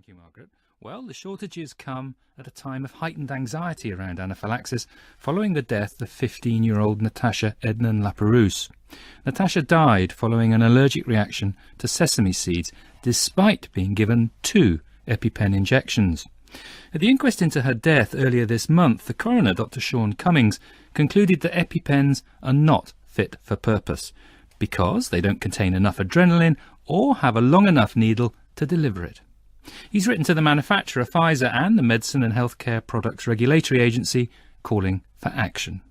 Thank you, Margaret. Well, the shortages come at a time of heightened anxiety around anaphylaxis following the death of 15-year-old Natasha Ednan-Laperouse. Natasha died following an allergic reaction to sesame seeds, despite being given 2 EpiPen injections. At the inquest into her death earlier this month, the coroner, Dr. Sean Cummings, concluded that EpiPens are not fit for purpose because they don't contain enough adrenaline or have a long enough needle to deliver it. He's written to the manufacturer, Pfizer, and the Medicine and Healthcare Products Regulatory Agency, calling for action.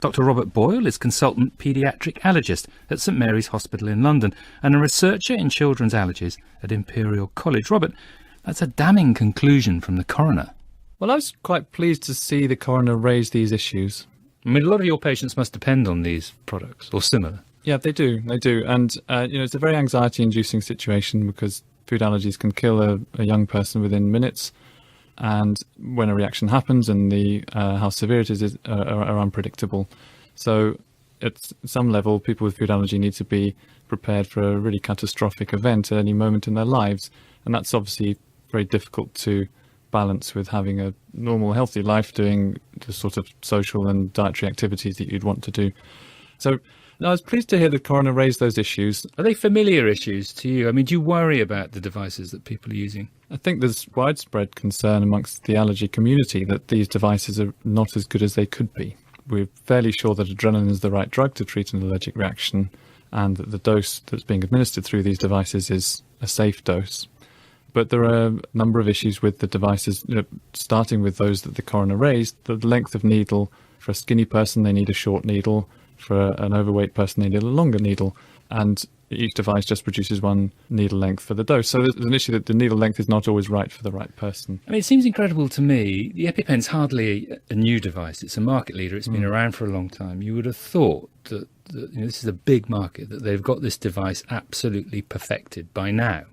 Dr. Robert Boyle is consultant paediatric allergist at St Mary's Hospital in London and a researcher in children's allergies at Imperial College. Robert, that's a damning conclusion from the coroner. Well, I was quite pleased to see the coroner raise these issues. I mean, a lot of your patients must depend on these products, or similar. Yeah, they do. And, it's a very anxiety-inducing situation because food allergies can kill a young person within minutes. And when a reaction happens and how severe it is are unpredictable. So at some level, people with food allergy need to be prepared for a really catastrophic event at any moment in their lives. And that's obviously very difficult to balance with having a normal, healthy life, doing the sort of social and dietary activities that you'd want to do. So I was pleased to hear the coroner raise those issues. Are they familiar issues to you? I mean, do you worry about the devices that people are using? I think there's widespread concern amongst the allergy community that these devices are not as good as they could be. We're fairly sure that adrenaline is the right drug to treat an allergic reaction and that the dose that's being administered through these devices is a safe dose. But there are a number of issues with the devices, starting with those that the coroner raised. The length of needle. For a skinny person, they need a short needle. For an overweight person, they need a longer needle. And each device just produces one needle length for the dose. So there's an issue that the needle length is not always right for the right person. I mean, it seems incredible to me. The EpiPen's hardly a new device. It's a market leader. It's been around for a long time. You would have thought that this is a big market, that they've got this device absolutely perfected by now.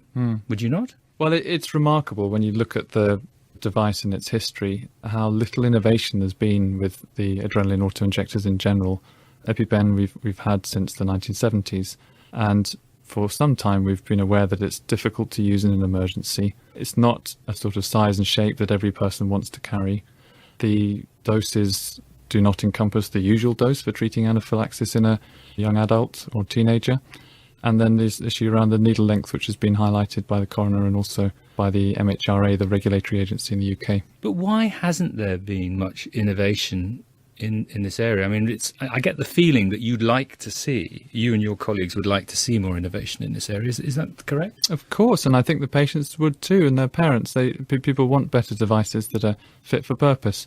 Would you not? Well, it's remarkable when you look at the device and its history, how little innovation there's been with the adrenaline autoinjectors in general. EpiPen we've had since the 1970s, and for some time we've been aware that it's difficult to use in an emergency. It's not a sort of size and shape that every person wants to carry. The doses do not encompass the usual dose for treating anaphylaxis in a young adult or teenager. And then there's the issue around the needle length, which has been highlighted by the coroner and also by the MHRA, the regulatory agency in the UK. But why hasn't there been much innovation in this area? I mean, I get the feeling that you and your colleagues would like to see more innovation in this area. Is that correct? Of course, and I think the patients would too, and their parents. People want better devices that are fit for purpose.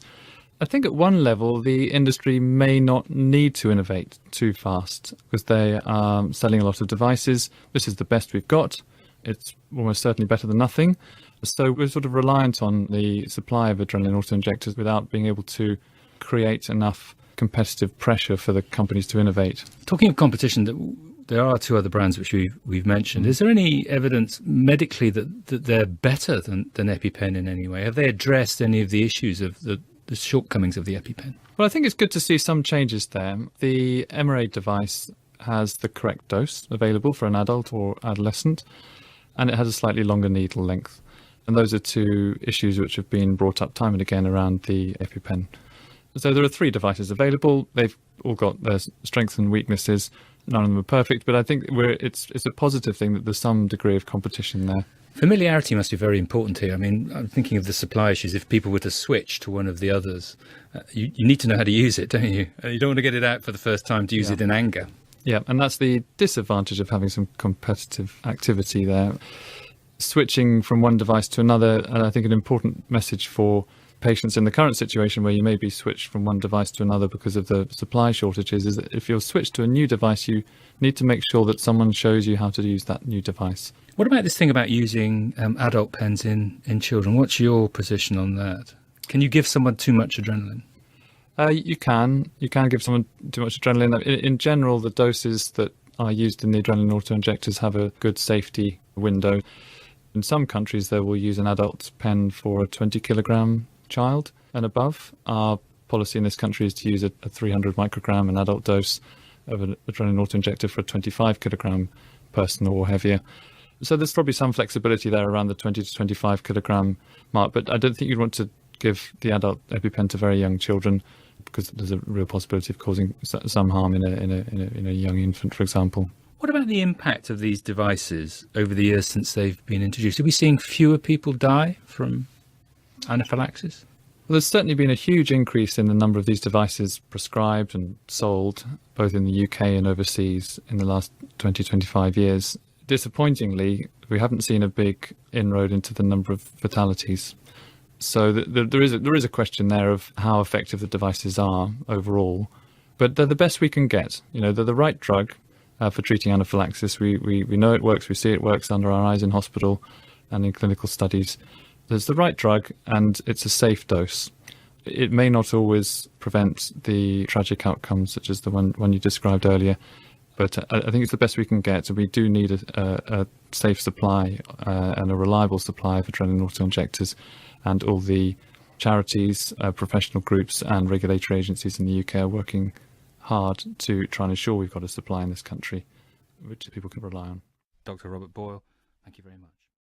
I think at one level, the industry may not need to innovate too fast because they are selling a lot of devices. This is the best we've got. It's almost certainly better than nothing. So we're sort of reliant on the supply of adrenaline autoinjectors without being able to create enough competitive pressure for the companies to innovate. Talking of competition, there are 2 other brands which we've mentioned. Is there any evidence medically that they're better than EpiPen in any way? Have they addressed any of the issues of the shortcomings of the EpiPen? Well, I think it's good to see some changes there. The Emerade device has the correct dose available for an adult or adolescent, and it has a slightly longer needle length. And those are 2 issues which have been brought up time and again around the EpiPen. So there are 3 devices available. They've all got their strengths and weaknesses. None of them are perfect, but I think it's a positive thing that there's some degree of competition there. Familiarity must be very important here. I mean, I'm thinking of the supply issues. If people were to switch to one of the others, you need to know how to use it, don't you? You don't want to get it out for the first time to use it in anger. Yeah, and that's the disadvantage of having some competitive activity there. Switching from one device to another, and I think an important message for patients in the current situation where you may be switched from one device to another because of the supply shortages, is that if you're switched to a new device, you need to make sure that someone shows you how to use that new device. What about this thing about using adult pens in children? What's your position on that? Can you give someone too much adrenaline? You can give someone too much adrenaline. In general, the doses that are used in the adrenaline autoinjectors have a good safety window. In some countries, they will use an adult pen for a 20 kilogram child and above. Our policy in this country is to use a 300 microgram, an adult dose of an adrenaline autoinjector for a 25 kilogram person or heavier. So there's probably some flexibility there around the 20 to 25 kilogram mark, but I don't think you'd want to give the adult EpiPen to very young children, because there's a real possibility of causing some harm in a young infant, for example. What about the impact of these devices over the years since they've been introduced? Are we seeing fewer people die from anaphylaxis? Well, there's certainly been a huge increase in the number of these devices prescribed and sold, both in the UK and overseas, in the last 20-25 years. Disappointingly, we haven't seen a big inroad into the number of fatalities. So there is a question there of how effective the devices are overall, but they're the best we can get. They're the right drug for treating anaphylaxis. We know it works. We see it works under our eyes in hospital and in clinical studies. There's the right drug, and it's a safe dose. It may not always prevent the tragic outcomes, such as the one you described earlier, but I think it's the best we can get. So we do need a safe supply and a reliable supply of adrenaline auto-injectors, and all the charities, professional groups and regulatory agencies in the UK are working hard to try and ensure we've got a supply in this country which people can rely on. Dr. Robert Boyle, thank you very much.